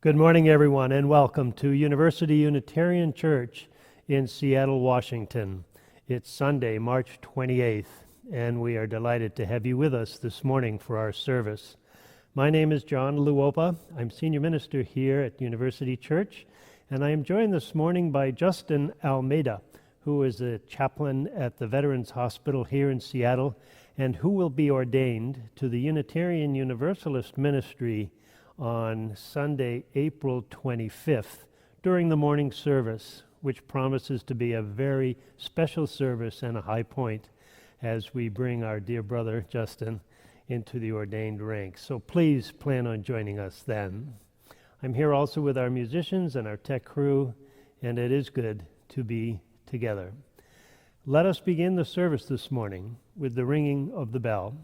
Good morning, everyone, and welcome to University Unitarian Church in Seattle, Washington. It's Sunday, March 28th, and we are delighted to have you with us this morning for our service. My name is Jon Luopa. I'm senior minister here at University Church, and I am joined this morning by Justin Almeida, who is a chaplain at the Veterans Hospital here in Seattle, and who will be ordained to the Unitarian Universalist ministry on Sunday, April 25th, during the morning service, which promises to be a very special service and a high point as we bring our dear brother Justin into the ordained ranks. So please plan on joining us then. I'm here also with our musicians and our tech crew, and it is good to be together. Let us begin the service this morning with the ringing of the bell.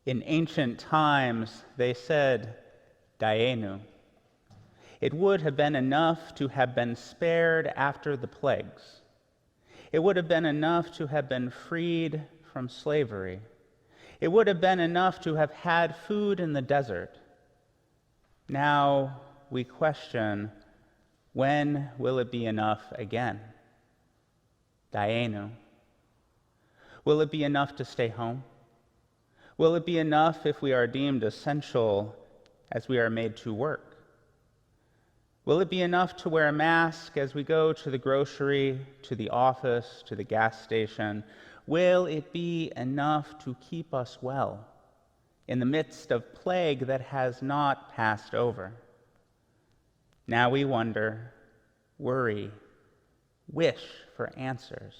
In ancient times, they said, Daenu. It would have been enough to have been spared after the plagues. It would have been enough to have been freed from slavery. It would have been enough to have had food in the desert. Now we question, when will it be enough again? Daenu. Will it be enough to stay home? Will it be enough if we are deemed essential as we are made to work? Will it be enough to wear a mask as we go to the grocery, to the office, to the gas station? Will it be enough to keep us well in the midst of plague that has not passed over? Now we wonder, worry, wish for answers.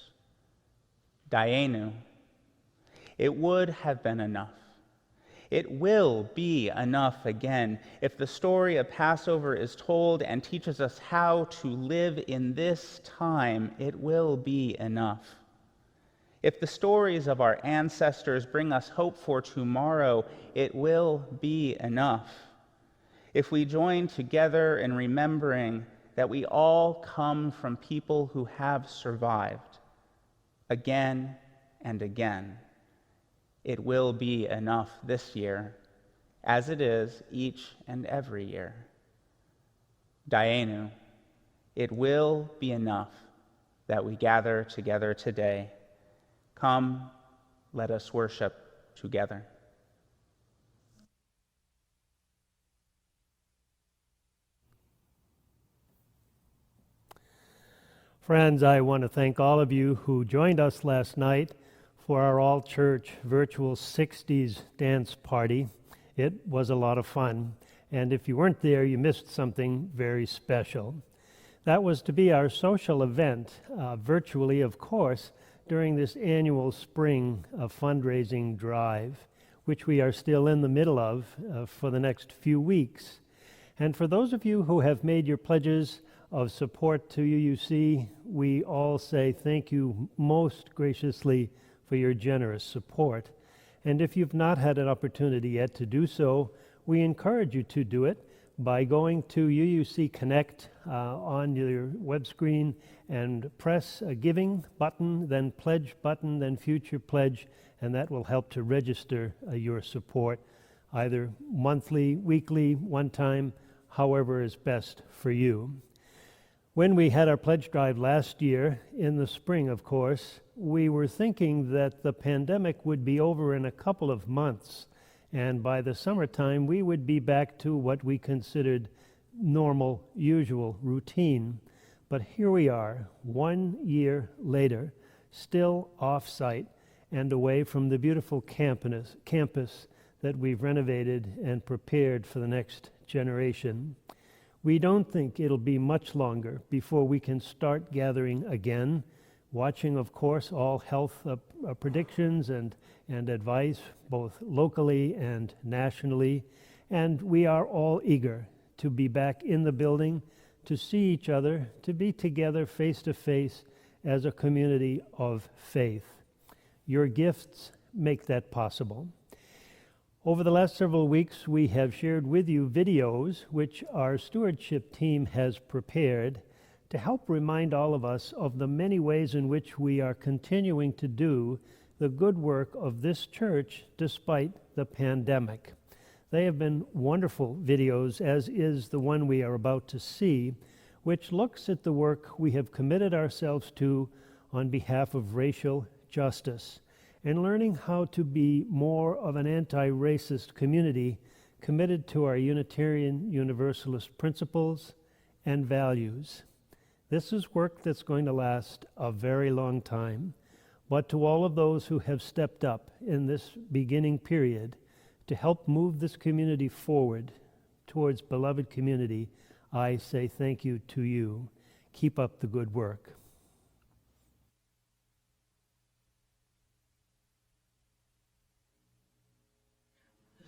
Dayenu, it would have been enough. It will be enough again if the story of Passover is told and teaches us how to live in this time. It will be enough. If the stories of our ancestors bring us hope for tomorrow, it will be enough. If we join together in remembering that we all come from people who have survived again and again, it will be enough this year, as it is each and every year. Dayenu, it will be enough that we gather together today. Come, let us worship together. Friends, I want to thank all of you who joined us last night for our all-church virtual 60s dance party. It was a lot of fun, and if you weren't there, you missed something very special. That was to be our social event, virtually, of course, during this annual spring fundraising drive, which we are still in the middle of for the next few weeks. And for those of you who have made your pledges of support to UUC, we all say thank you most graciously for your generous support. And if you've not had an opportunity yet to do so, we encourage you to do it by going to UUC Connect on your web screen and press a giving button, then pledge button, then future pledge, and that will help to register your support, either monthly, weekly, one time, however is best for you. When we had our pledge drive last year, in the spring, of course, we were thinking that the pandemic would be over in a couple of months, and by the summertime, we would be back to what we considered normal, usual routine. But here we are, 1 year later, still off-site and away from the beautiful campus that we've renovated and prepared for the next generation. We don't think it'll be much longer before we can start gathering again, watching, of course, all health predictions and advice, both locally and nationally. And we are all eager to be back in the building, to see each other, to be together face to face as a community of faith. Your gifts make that possible. Over the last several weeks, we have shared with you videos which our stewardship team has prepared to help remind all of us of the many ways in which we are continuing to do the good work of this church despite the pandemic. They have been wonderful videos, as is the one we are about to see, which looks at the work we have committed ourselves to on behalf of racial justice, and learning how to be more of an anti-racist community committed to our Unitarian Universalist principles and values. This is work that's going to last a very long time, but to all of those who have stepped up in this beginning period to help move this community forward towards beloved community, I say thank you to you. Keep up the good work.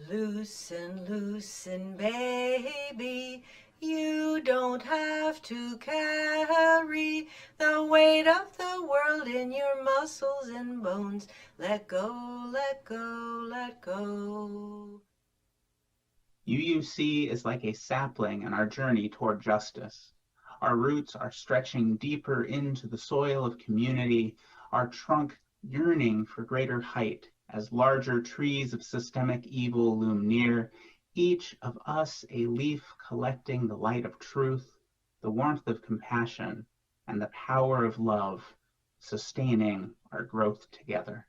Loosen, loosen, baby, you don't have to carry the weight of the world in your muscles and bones. Let go, let go, let go. UUC is like a sapling in our journey toward justice. Our roots are stretching deeper into the soil of community, our trunk yearning for greater height as larger trees of systemic evil loom near, each of us a leaf collecting the light of truth, the warmth of compassion, and the power of love, sustaining our growth together.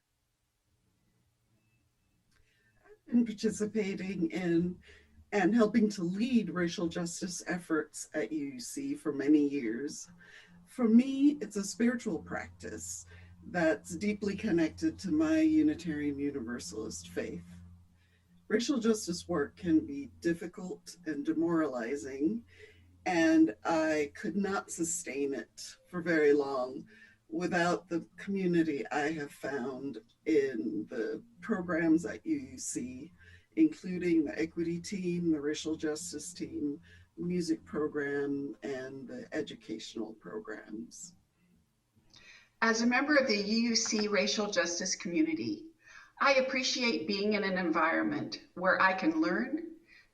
And participating in and helping to lead racial justice efforts at UUC for many years. For me, it's a spiritual practice that's deeply connected to my Unitarian Universalist faith. Racial justice work can be difficult and demoralizing, and I could not sustain it for very long without the community I have found in the programs at UUC, including the equity team, the racial justice team, music program, and the educational programs. As a member of the UUC racial justice community, I appreciate being in an environment where I can learn,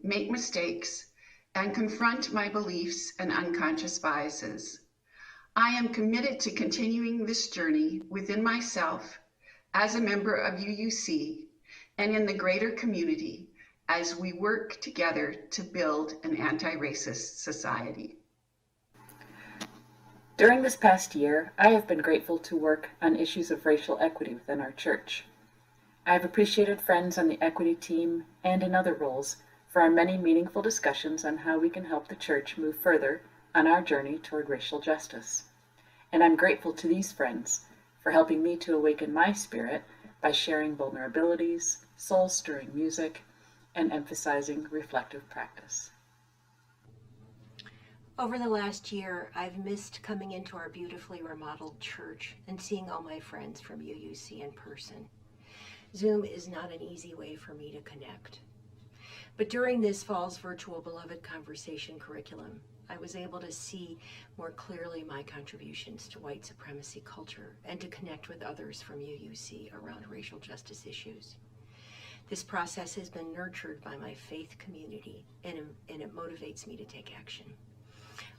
make mistakes, and confront my beliefs and unconscious biases. I am committed to continuing this journey within myself as a member of UUC and in the greater community as we work together to build an anti-racist society. During this past year, I have been grateful to work on issues of racial equity within our church. I have appreciated friends on the equity team and in other roles for our many meaningful discussions on how we can help the church move further on our journey toward racial justice. And I'm grateful to these friends for helping me to awaken my spirit by sharing vulnerabilities, soul-stirring music, and emphasizing reflective practice. Over the last year, I've missed coming into our beautifully remodeled church and seeing all my friends from UUC in person. Zoom is not an easy way for me to connect. But during this fall's virtual Beloved Conversation curriculum, I was able to see more clearly my contributions to white supremacy culture and to connect with others from UUC around racial justice issues. This process has been nurtured by my faith community, and it motivates me to take action.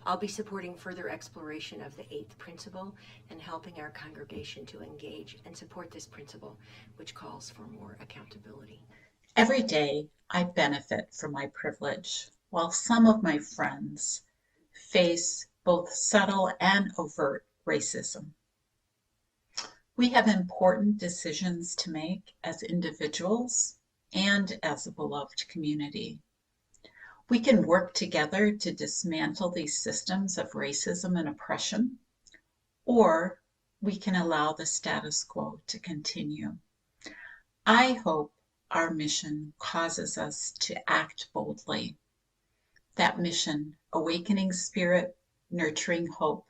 I'll be supporting further exploration of the 8th principle and helping our congregation to engage and support this principle, which calls for more accountability. Every day, I benefit from my privilege, while some of my friends face both subtle and overt racism. We have important decisions to make as individuals and as a beloved community. We can work together to dismantle these systems of racism and oppression, or we can allow the status quo to continue. I hope our mission causes us to act boldly. That mission, awakening spirit, nurturing hope,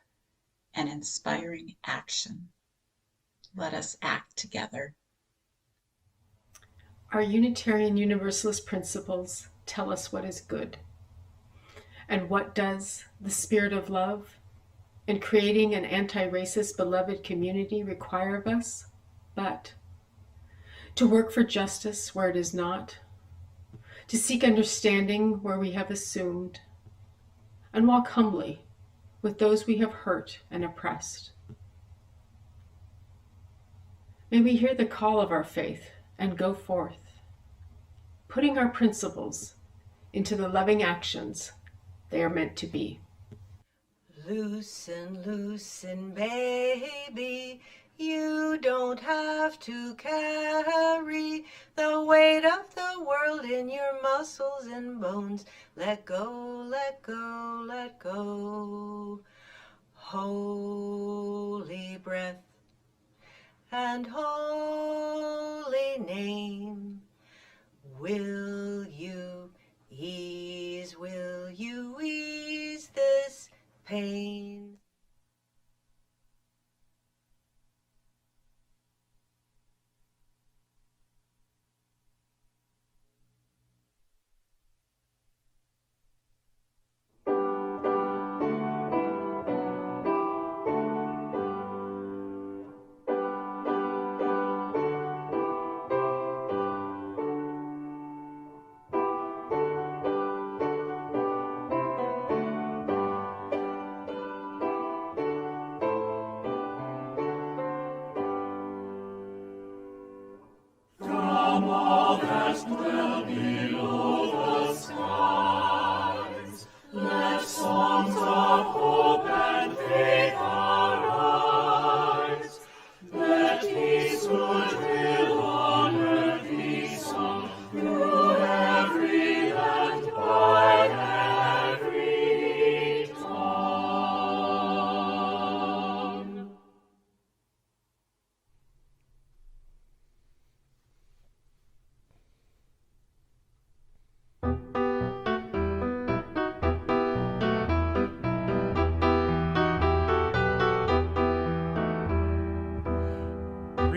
and inspiring action. Let us act together. Our Unitarian Universalist principles tell us what is good. And what does the spirit of love in creating an anti-racist beloved community require of us? But to work for justice where it is not, to seek understanding where we have assumed, and walk humbly with those we have hurt and oppressed. May we hear the call of our faith and go forth, putting our principles into the loving actions they are meant to be. Loosen, loosen, baby. You don't have to carry the weight of the world in your muscles and bones. Let go, let go, let go. Holy breath and holy name. Will you ease this pain?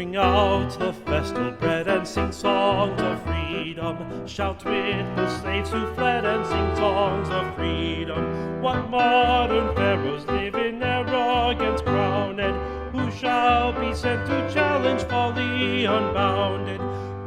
Bring out the festal bread and sing songs of freedom. Shout with the slaves who fled and sing songs of freedom. What modern pharaohs live in arrogance crowned? Who shall be sent to challenge folly unbounded?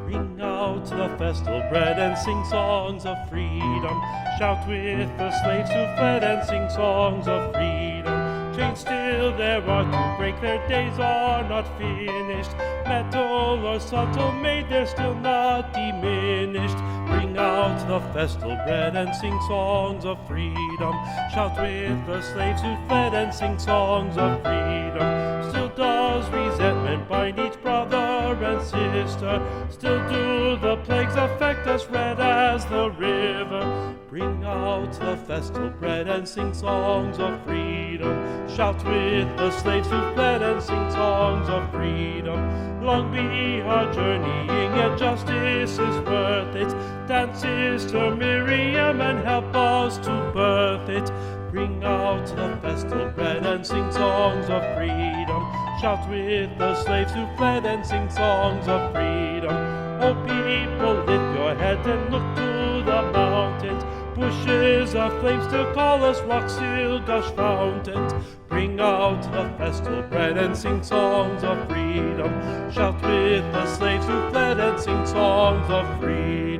Bring out the festal bread and sing songs of freedom. Shout with the slaves who fled and sing songs of freedom. Chains still there are to break, their days are not finished. Metal or subtle made, they're still not diminished. Bring out the festal bread and sing songs of freedom. Shout with the slaves who fled and sing songs of freedom. Still does resentment bind each brother and sister. Still do the plagues affect us red as the river. Bring out the festal bread and sing songs of freedom. Shout with the slaves who fled and sing songs of freedom. Long be our journeying, yet justice is worth it. Dance, Sister Miriam, and help us to birth it. Bring out the festal bread and sing songs of freedom. Shout with the slaves who fled and sing songs of freedom. O people, lift your head and look to the mountains. Bushes of flame still call us, rocks still gush fountains. Bring out the festal bread and sing songs of freedom. Shout with the slaves who fled and sing songs of freedom.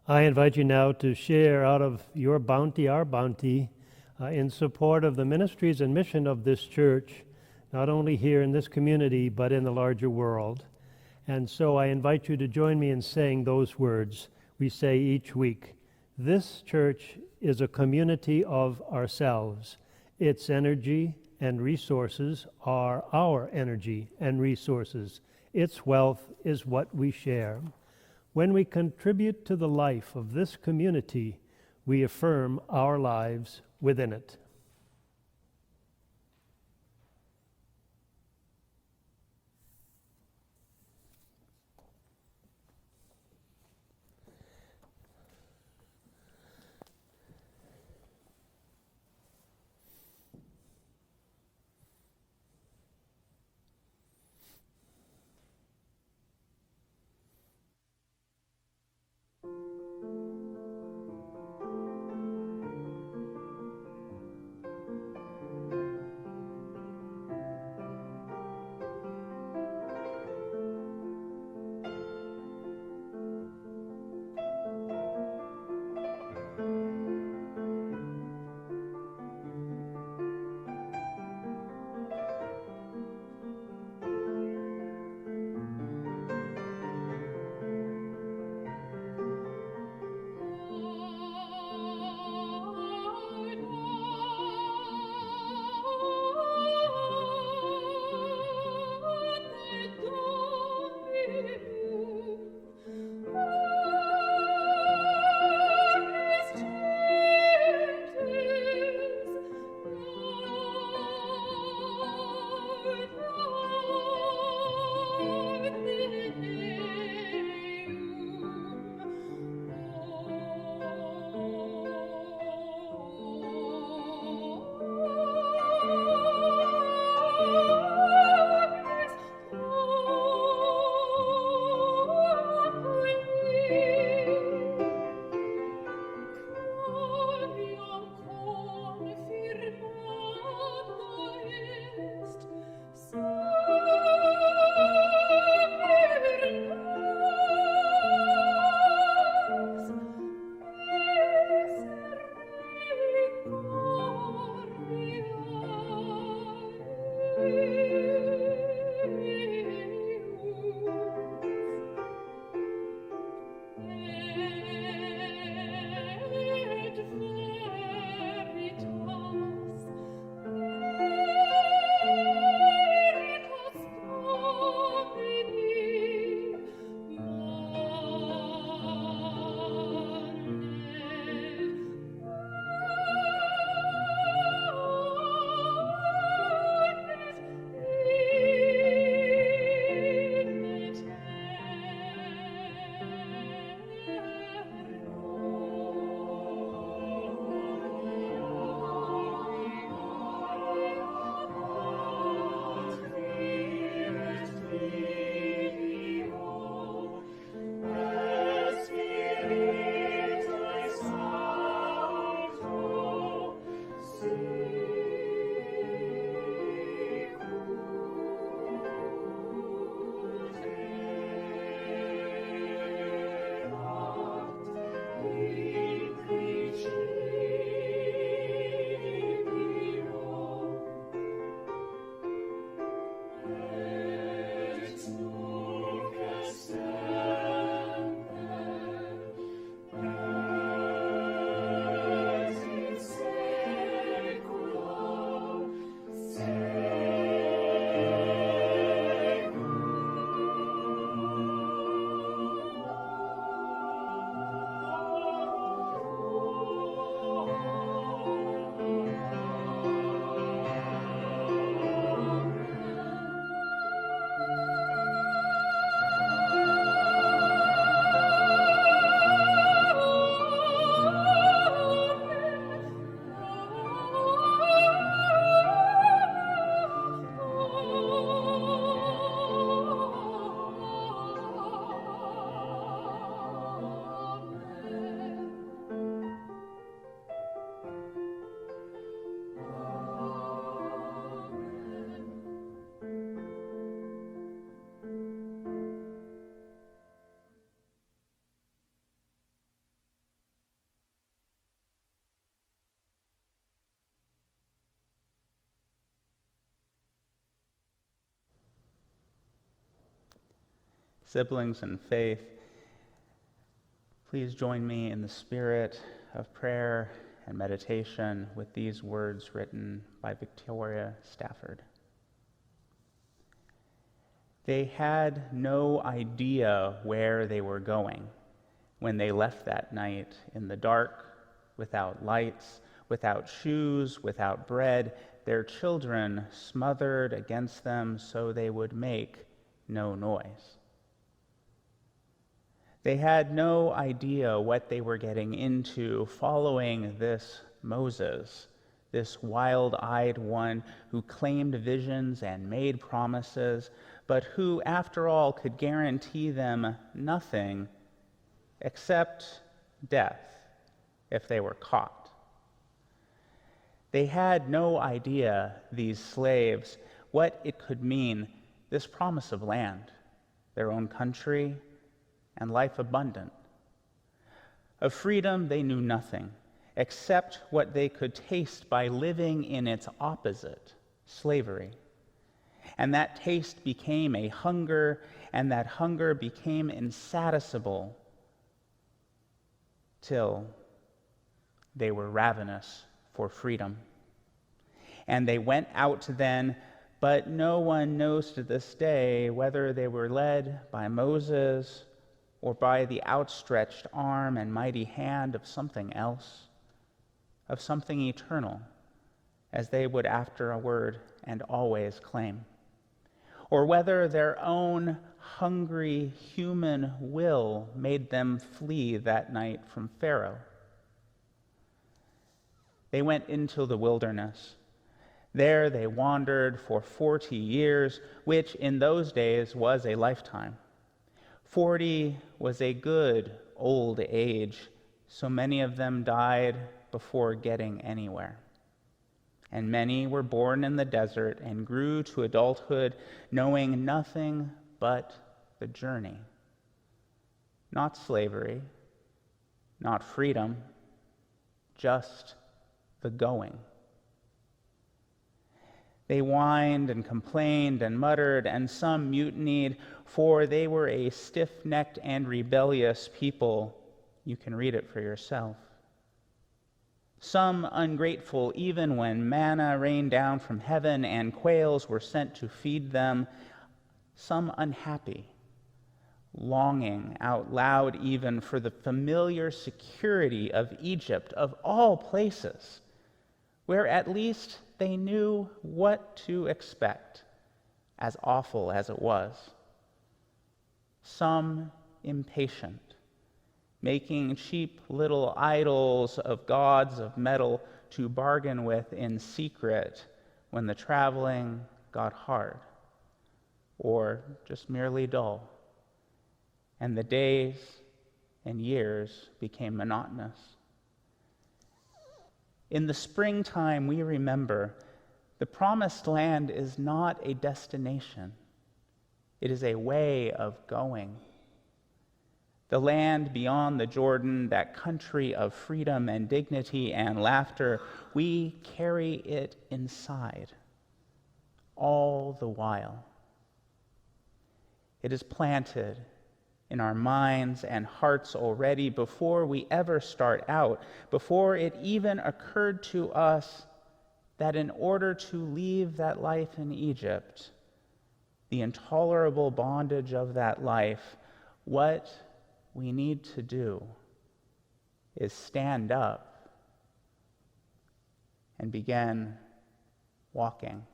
I invite you now to share out of your bounty, our bounty, in support of the ministries and mission of this church, not only here in this community, but in the larger world. And so I invite you to join me in saying those words we say each week. This church is a community of ourselves. Its energy and resources are our energy and resources. Its wealth is what we share. When we contribute to the life of this community, we affirm our lives within it. siblings in faith, please join me in the spirit of prayer and meditation with these words written by Victoria Stafford. They had no idea where they were going when they left that night in the dark, without lights, without shoes, without bread, their children smothered against them so they would make no noise. They had no idea what they were getting into following this Moses, this wild-eyed one who claimed visions and made promises, but who, after all, could guarantee them nothing except death if they were caught. They had no idea, these slaves, what it could mean, this promise of land, their own country, and life abundant. Of freedom they knew nothing, except what they could taste by living in its opposite, slavery. And that taste became a hunger, and that hunger became insatiable till they were ravenous for freedom. And they went out then, but no one knows to this day whether they were led by Moses or by the outstretched arm and mighty hand of something else, of something eternal, as they would afterward and always claim, or whether their own hungry human will made them flee that night from Pharaoh. They went into the wilderness. There they wandered for 40 years, which in those days was a lifetime. 40 was a good old age, so many of them died before getting anywhere. And many were born in the desert and grew to adulthood, knowing nothing but the journey. Not slavery, not freedom, just the going. They whined and complained and muttered, and some mutinied, for they were a stiff-necked and rebellious people. You can read it for yourself. Some ungrateful, even when manna rained down from heaven and quails were sent to feed them. Some unhappy, longing out loud even for the familiar security of Egypt, of all places, where at least they knew what to expect, as awful as it was. Some impatient, making cheap little idols of gods of metal to bargain with in secret when the traveling got hard, or just merely dull, and the days and years became monotonous. In the springtime, we remember the promised land is not a destination. It is a way of going. The land beyond the Jordan, that country of freedom and dignity and laughter, we carry it inside all the while. It is planted in our minds and hearts already before we ever start out, before it even occurred to us that in order to leave that life in Egypt, the intolerable bondage of that life, what we need to do is stand up and begin walking.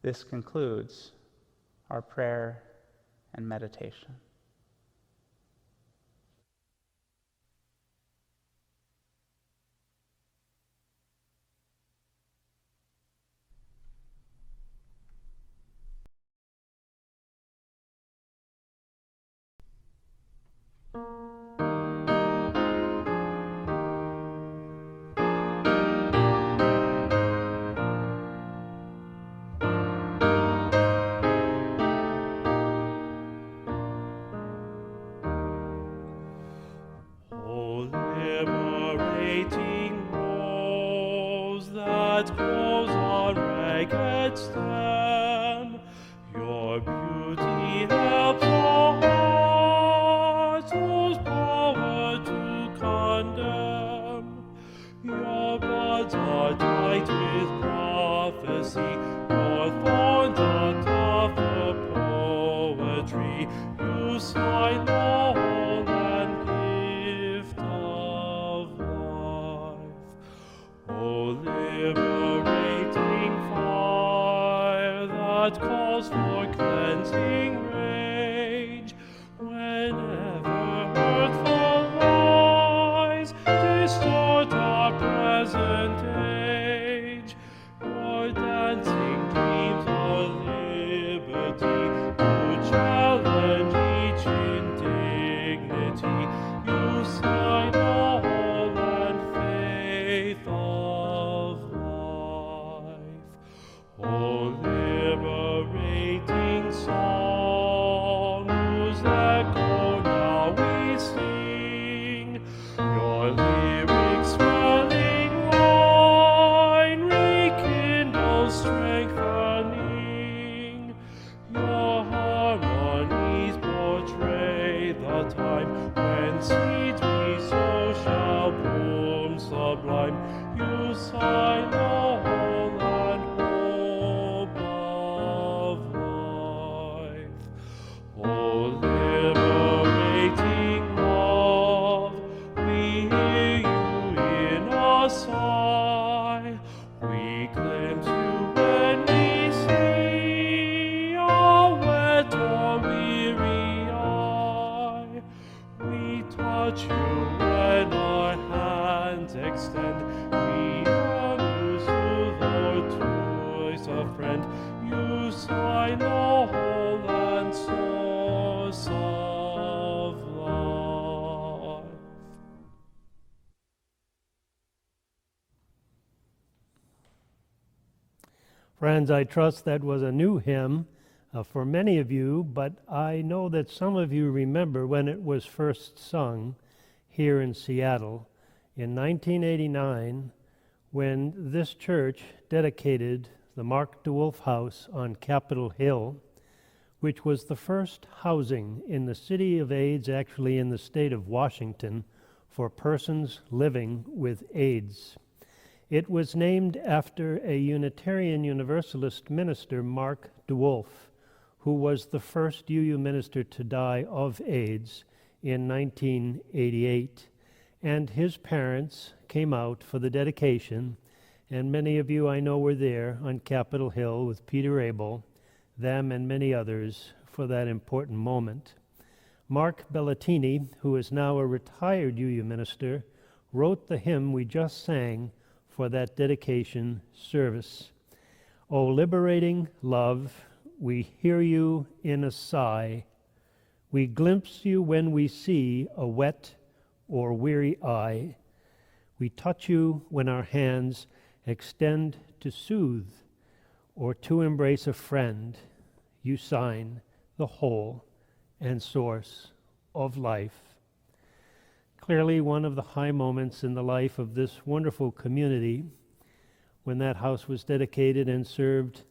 This concludes our prayer and meditation. amidst them. Your beauty helps our hearts whose power to condemn. Your buds are tight with prophecy, your thorns are tough for poetry. You sign the whole and gift of life. O liberating fire that calls for cleansing rage, whenever hurtful lies distort our present age, your dancing dreams are liberty, you challenge each indignity, you sign the whole and faith of life. O liberating song, whose echo now we sing, your lyrics swelling wine rekindle strengthening, your harmonies portray the time when seeds we sow shall bloom sublime. You sign the whole and hope of life. O liberating love, we hear you in a sigh. We glimpse you when we see a wet or weary eye. We touch you when our hands extend. We soothe our toys of friend. You sign the whole and source of life. Friends, I trust that was a new hymn for many of you, but I know that some of you remember when it was first sung here in Seattle in 1989, when this church dedicated the Mark DeWolf House on Capitol Hill, which was the first housing in the city of AIDS, actually in the state of Washington, for persons living with AIDS. It was named after a Unitarian Universalist minister, Mark DeWolf, who was the first UU minister to die of AIDS in 1988. And his parents came out for the dedication, and many of you I know were there on Capitol Hill with Peter Abel, them and many others for that important moment. Mark Bellatini, who is now a retired UU minister, wrote the hymn we just sang for that dedication service. O liberating love, we hear you in a sigh. We glimpse you when we see a wet or weary eye. We touch you when our hands extend to soothe or to embrace a friend. You sign the whole and source of life. Clearly one of the high moments in the life of this wonderful community when that house was dedicated and served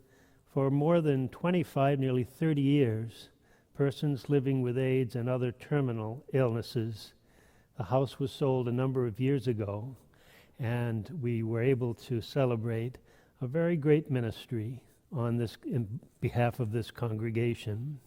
for more than 25, nearly 30 years, persons living with AIDS and other terminal illnesses. The house was sold a number of years ago, and we were able to celebrate a very great ministry on this in behalf of this congregation.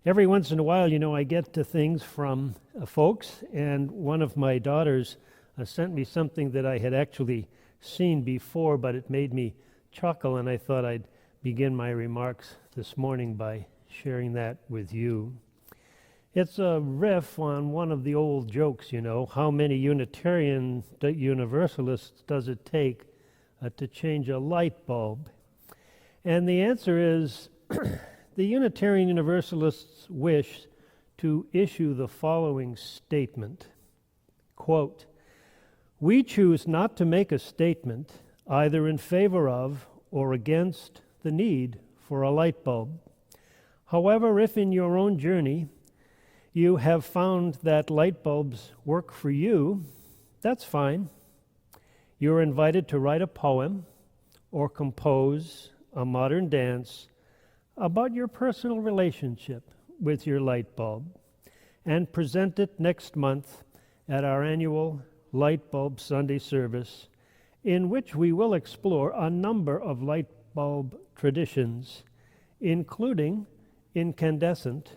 Every once in a while, I get to things from folks, and one of my daughters sent me something that I had actually seen before, but it made me chuckle, and I thought I'd begin my remarks this morning by sharing that with you. It's a riff on one of the old jokes, how many Unitarian Universalists does it take to change a light bulb? And the answer is the Unitarian Universalists wish to issue the following statement, quote, "We choose not to make a statement either in favor of or against the need for a light bulb. However, if in your own journey you have found that light bulbs work for you, that's fine. You're invited to write a poem or compose a modern dance about your personal relationship with your light bulb, and present it next month at our annual Light Bulb Sunday service, in which we will explore a number of light bulb traditions, including incandescent,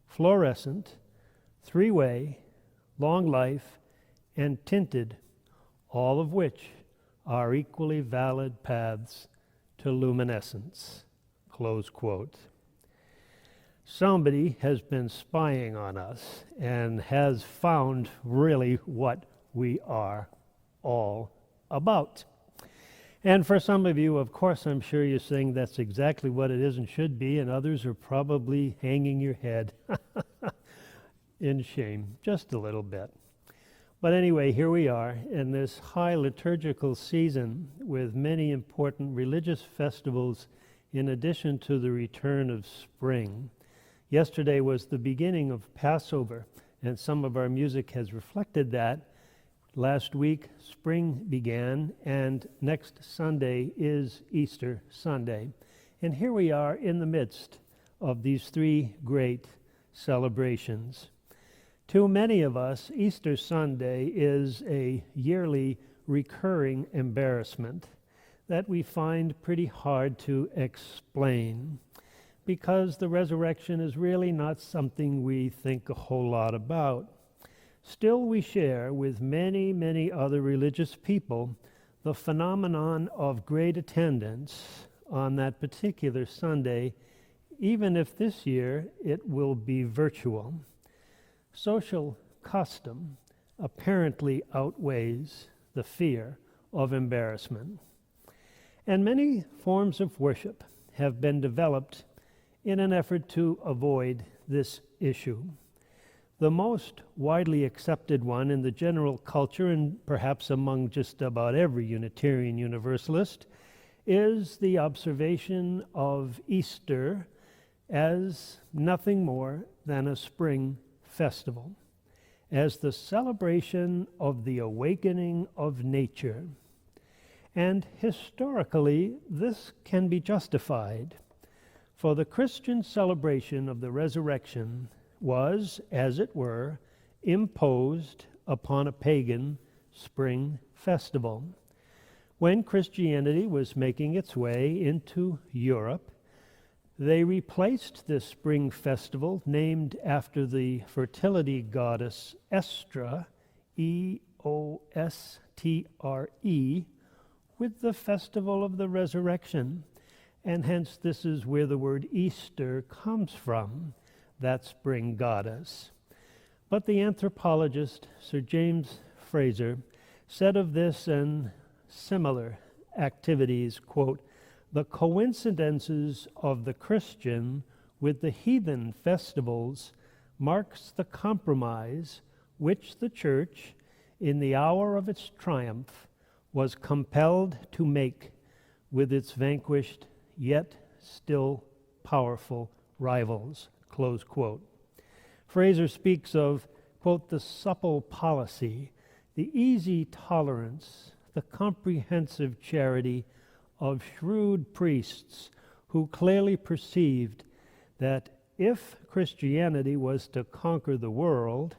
fluorescent, three-way, long life, and tinted, all of which are equally valid paths to luminescence. Close quote. Somebody has been spying on us and has found really what we are all about. And for some of you, of course, I'm sure you're saying that's exactly what it is and should be, and others are probably hanging your head in shame, just a little bit. But anyway, here we are in this high liturgical season with many important religious festivals in addition to the return of spring. Yesterday was the beginning of Passover, and some of our music has reflected that. Last week, spring began, and next Sunday is Easter Sunday. And here we are in the midst of these three great celebrations. To many of us, Easter Sunday is a yearly recurring embarrassment that we find pretty hard to explain, because the resurrection is really not something we think a whole lot about. Still, we share with many, many other religious people the phenomenon of great attendance on that particular Sunday, even if this year it will be virtual. Social custom apparently outweighs the fear of embarrassment. And many forms of worship have been developed in an effort to avoid this issue. The most widely accepted one in the general culture, and perhaps among just about every Unitarian Universalist, is the observation of Easter as nothing more than a spring festival, as the celebration of the awakening of nature. And historically, this can be justified, for the Christian celebration of the resurrection was, as it were, imposed upon a pagan spring festival. When Christianity was making its way into Europe, they replaced this spring festival, named after the fertility goddess Estra, E-O-S-T-R-E, with the festival of the resurrection. And hence this is where the word Easter comes from, that spring goddess. But the anthropologist Sir James Fraser said of this and similar activities, quote, "The coincidences of the Christian with the heathen festivals marks the compromise which the Church, in the hour of its triumph, was compelled to make with its vanquished yet still powerful rivals," close quote. Fraser speaks of, quote, "the supple policy, the easy tolerance, the comprehensive charity of shrewd priests who clearly perceived that if Christianity was to conquer the world,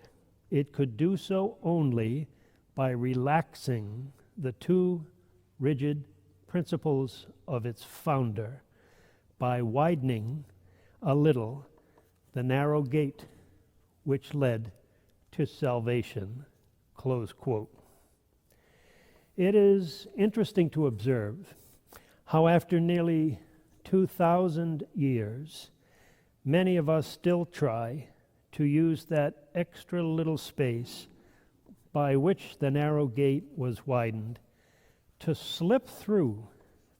it could do so only by relaxing the two rigid principles of its founder, by widening a little the narrow gate which led to salvation," close quote. It is interesting to observe how after nearly 2,000 years, many of us still try to use that extra little space by which the narrow gate was widened to slip through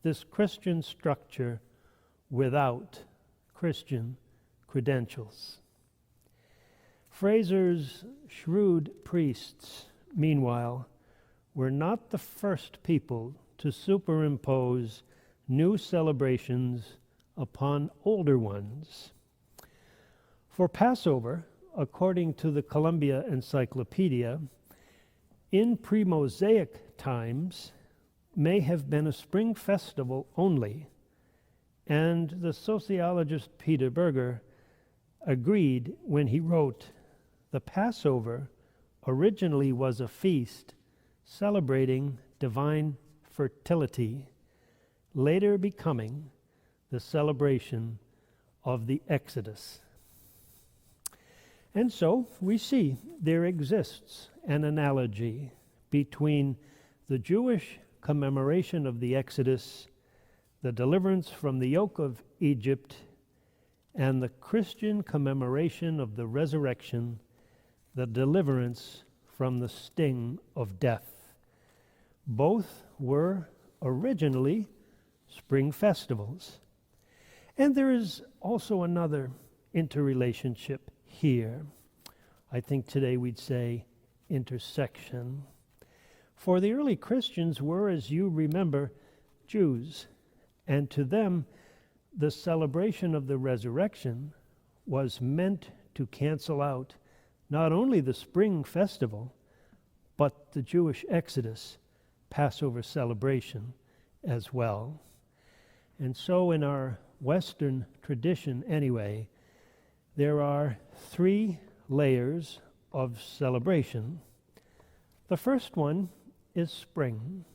this Christian structure without Christian credentials. Fraser's shrewd priests, meanwhile, were not the first people to superimpose new celebrations upon older ones. For Passover, according to the Columbia Encyclopedia, in pre-Mosaic times, may have been a spring festival only, and the sociologist Peter Berger agreed when he wrote, "The Passover originally was a feast celebrating divine fertility, later becoming the celebration of the Exodus." And so we see there exists an analogy between the Jewish commemoration of the Exodus, the deliverance from the yoke of Egypt, and the Christian commemoration of the resurrection, the deliverance from the sting of death. Both were originally spring festivals. And there is also another interrelationship here. I think today we'd say intersection. For the early Christians were, as you remember, Jews, and to them the celebration of the resurrection was meant to cancel out not only the spring festival, but the Jewish Exodus, Passover celebration as well. And so in our Western tradition anyway, there are 3 layers of celebration. The first one is spring.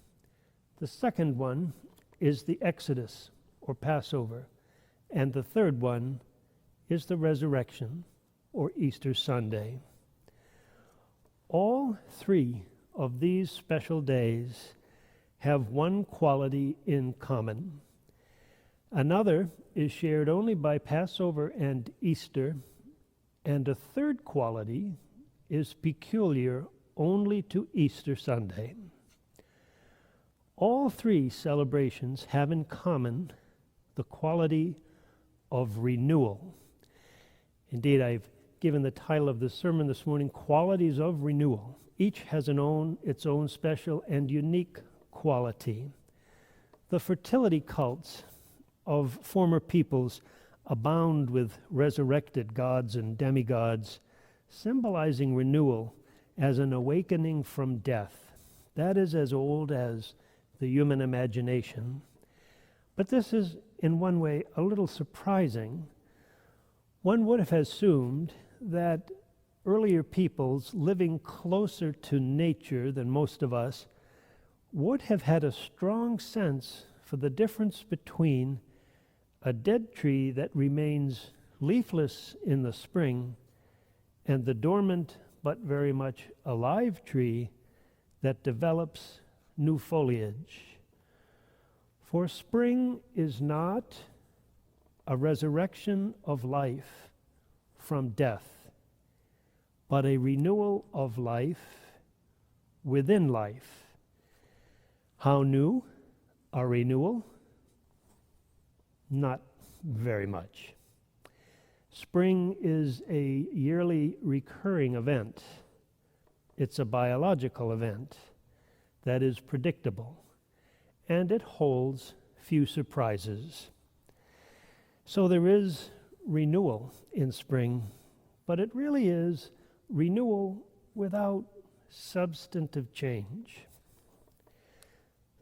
The second one is the Exodus, or Passover. And the third one is the resurrection, or Easter Sunday. All 3 of these special days have one quality in common. Another is shared only by Passover and Easter, and a third quality is peculiar only to Easter Sunday. All 3 celebrations have in common the quality of renewal. Indeed, I've given the title of the sermon this morning, Qualities of Renewal. Each has its own special and unique quality. The fertility cults of former peoples abound with resurrected gods and demigods, symbolizing renewal as an awakening from death. That is as old as the human imagination. But this is, in one way, a little surprising. One would have assumed that earlier peoples living closer to nature than most of us would have had a strong sense for the difference between a dead tree that remains leafless in the spring and the dormant but very much alive tree that develops new foliage. For spring is not a resurrection of life from death, but a renewal of life within life. How new a renewal? Not very much. Spring is a yearly recurring event. It's a biological event that is predictable, and it holds few surprises. So there is renewal in spring, but it really is renewal without substantive change.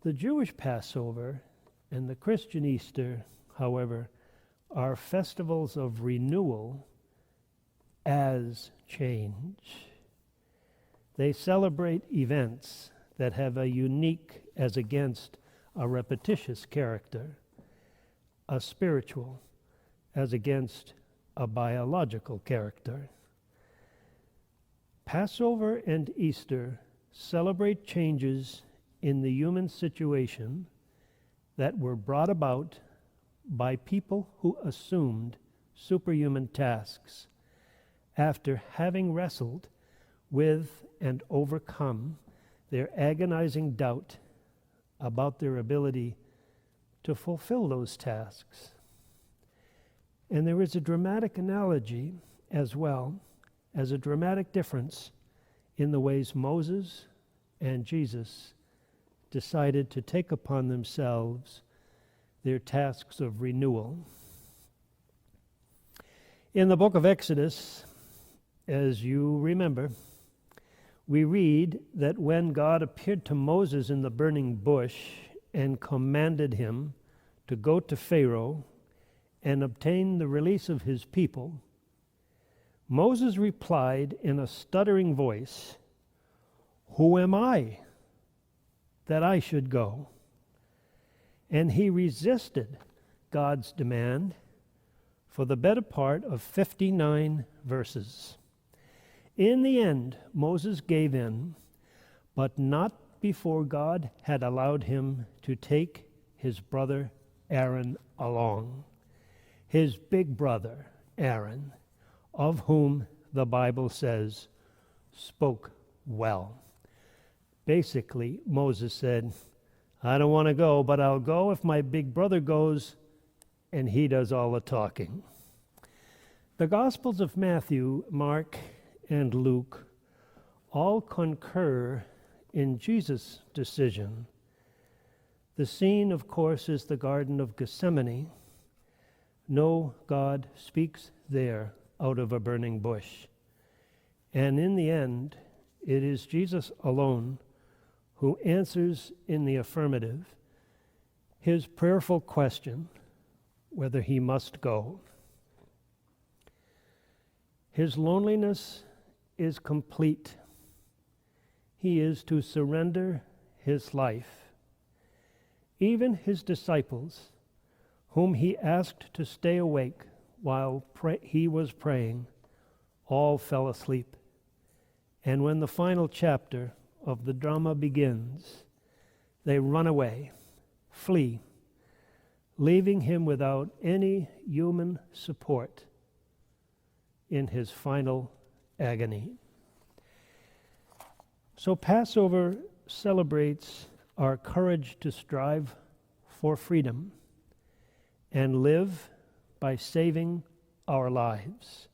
The Jewish Passover and the Christian Easter, however, are festivals of renewal as change. They celebrate events that have a unique as against a repetitious character, a spiritual as against a biological character. Passover and Easter celebrate changes in the human situation that were brought about by people who assumed superhuman tasks after having wrestled with and overcome their agonizing doubt about their ability to fulfill those tasks. And there is a dramatic analogy as well as a dramatic difference in the ways Moses and Jesus decided to take upon themselves their tasks of renewal. In the book of Exodus, as you remember, we read that when God appeared to Moses in the burning bush and commanded him to go to Pharaoh and obtain the release of his people, Moses replied in a stuttering voice, "Who am I that I should go?" And he resisted God's demand for the better part of 59 verses. In the end, Moses gave in, but not before God had allowed him to take his brother Aaron along. His big brother Aaron, of whom the Bible says, spoke well. Basically, Moses said, "I don't want to go, but I'll go if my big brother goes and he does all the talking." The Gospels of Matthew, Mark, and Luke all concur in Jesus' decision. The scene, of course, is the Garden of Gethsemane. No, God speaks there out of a burning bush. And in the end, it is Jesus alone who answers in the affirmative his prayerful question whether he must go. His loneliness is complete. He is to surrender his life. Even his disciples, whom he asked to stay awake while he was praying, all fell asleep. And when the final chapter of the drama begins, they run away, flee, leaving him without any human support in his final agony. So Passover celebrates our courage to strive for freedom and live by saving our lives.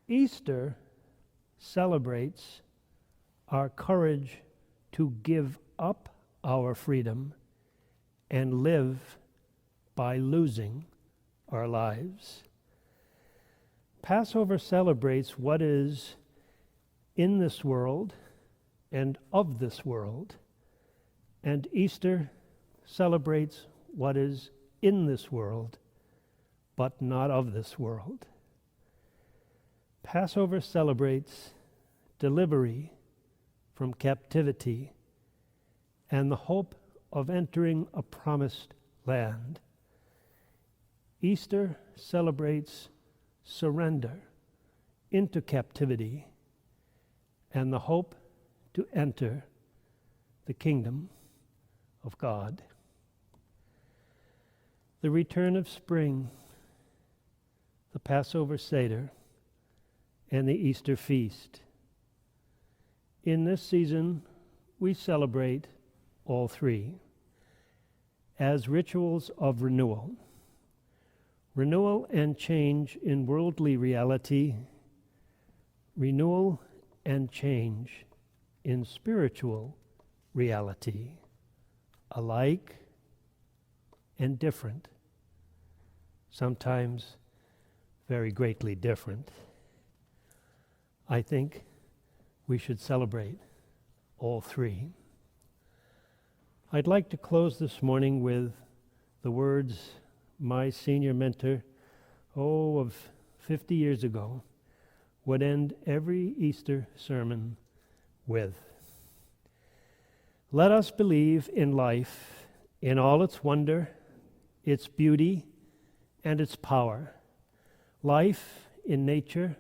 Easter celebrates our courage to give up our freedom and live by losing our lives. Passover celebrates what is in this world and of this world, and Easter celebrates what is in this world but not of this world. Passover celebrates delivery from captivity and the hope of entering a promised land. Easter celebrates surrender into captivity and the hope to enter the kingdom of God. The return of spring, the Passover Seder, and the Easter feast. In this season, we celebrate all three as rituals of renewal. Renewal and change in worldly reality, renewal and change in spiritual reality, alike and different, sometimes very greatly different. I think we should celebrate all three. I'd like to close this morning with the words my senior mentor, of 50 years ago, would end every Easter sermon with. Let us believe in life, in all its wonder, its beauty, and its power. Life in nature,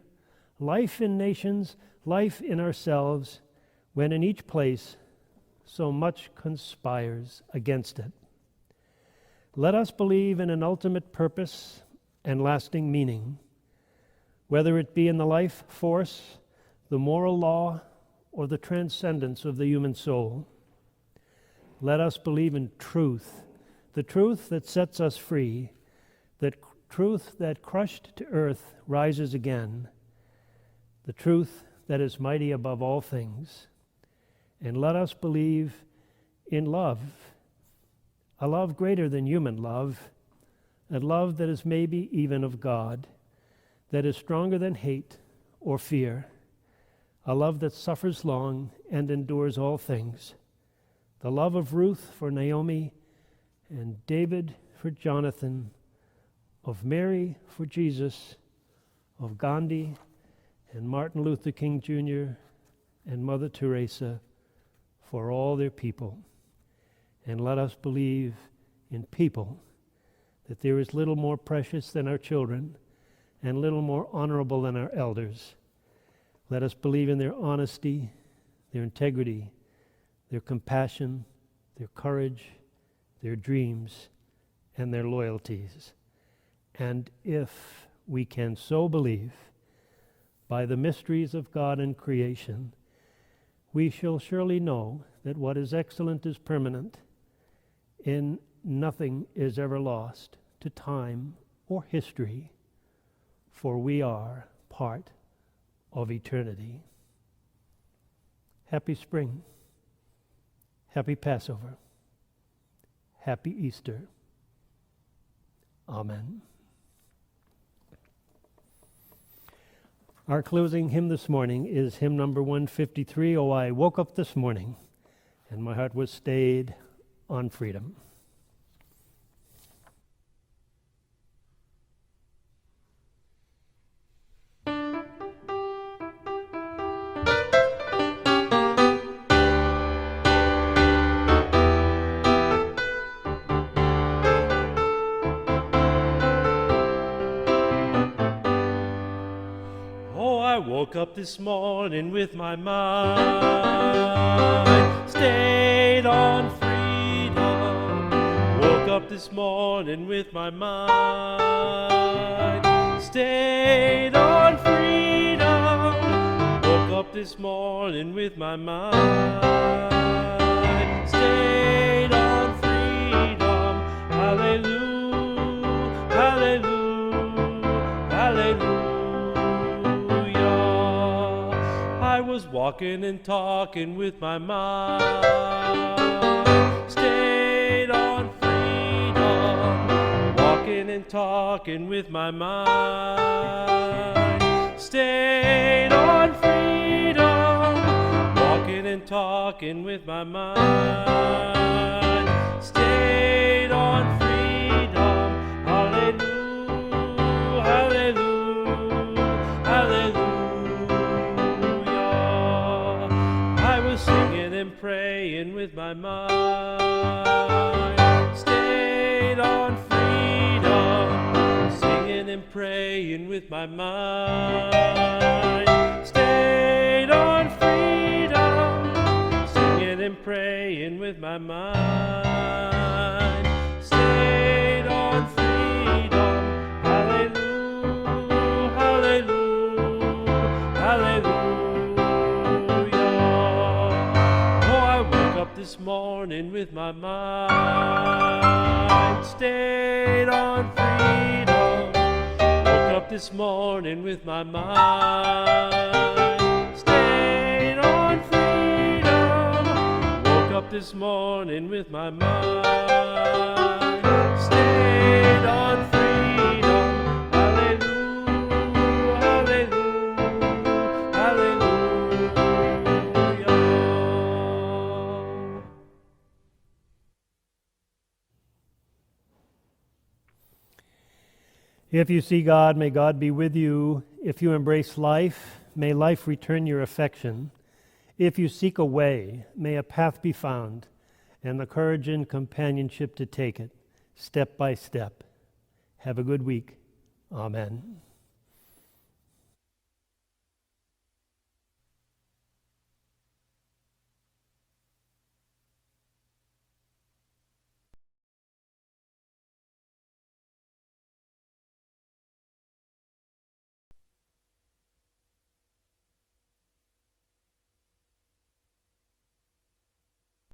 life in nations, life in ourselves, when in each place so much conspires against it. Let us believe in an ultimate purpose and lasting meaning, whether it be in the life force, the moral law, or the transcendence of the human soul. Let us believe in truth, the truth that sets us free, that truth that crushed to earth rises again, the truth that is mighty above all things. And let us believe in love, a love greater than human love, a love that is maybe even of God, that is stronger than hate or fear, a love that suffers long and endures all things, the love of Ruth for Naomi, and David for Jonathan, of Mary for Jesus, of Gandhi and Martin Luther King Jr. and Mother Teresa for all their people. And let us believe in people that there is little more precious than our children and little more honorable than our elders. Let us believe in their honesty, their integrity, their compassion, their courage, their dreams, and their loyalties. And if we can so believe, by the mysteries of God and creation, we shall surely know that what is excellent is permanent, in nothing is ever lost to time or history, for we are part of eternity. Happy spring. Happy Passover. Happy Easter. Amen. Our closing hymn this morning is hymn number 153, "Oh, I Woke Up This Morning, and My Heart Was Stayed on Freedom." I woke up this morning with my mind stayed on freedom. Woke up this morning with my mind stayed on freedom. Woke up this morning with my mind stayed on freedom. Hallelujah, hallelujah, hallelujah. I was walking and talking with my mind stayed on freedom. Walking and talking with my mind stayed on freedom. Walking and talking with my mind stayed on freedom. Hallelujah, hallelujah, hallelujah. Singing and praying with my mind stayed on freedom. Singing and praying with my mind stayed on freedom. Singing and praying with my mind stayed on freedom. Hallelujah, hallelujah, hallelujah. This morning with my mind stayed on freedom. Woke up this morning with my mind stayed on freedom. Woke up this morning with my mind stayed on freedom. Hallelujah, hallelujah, hallelujah. If you see God, may God be with you. If you embrace life, may life return your affection. If you seek a way, may a path be found, and the courage and companionship to take it, step by step. Have a good week. Amen.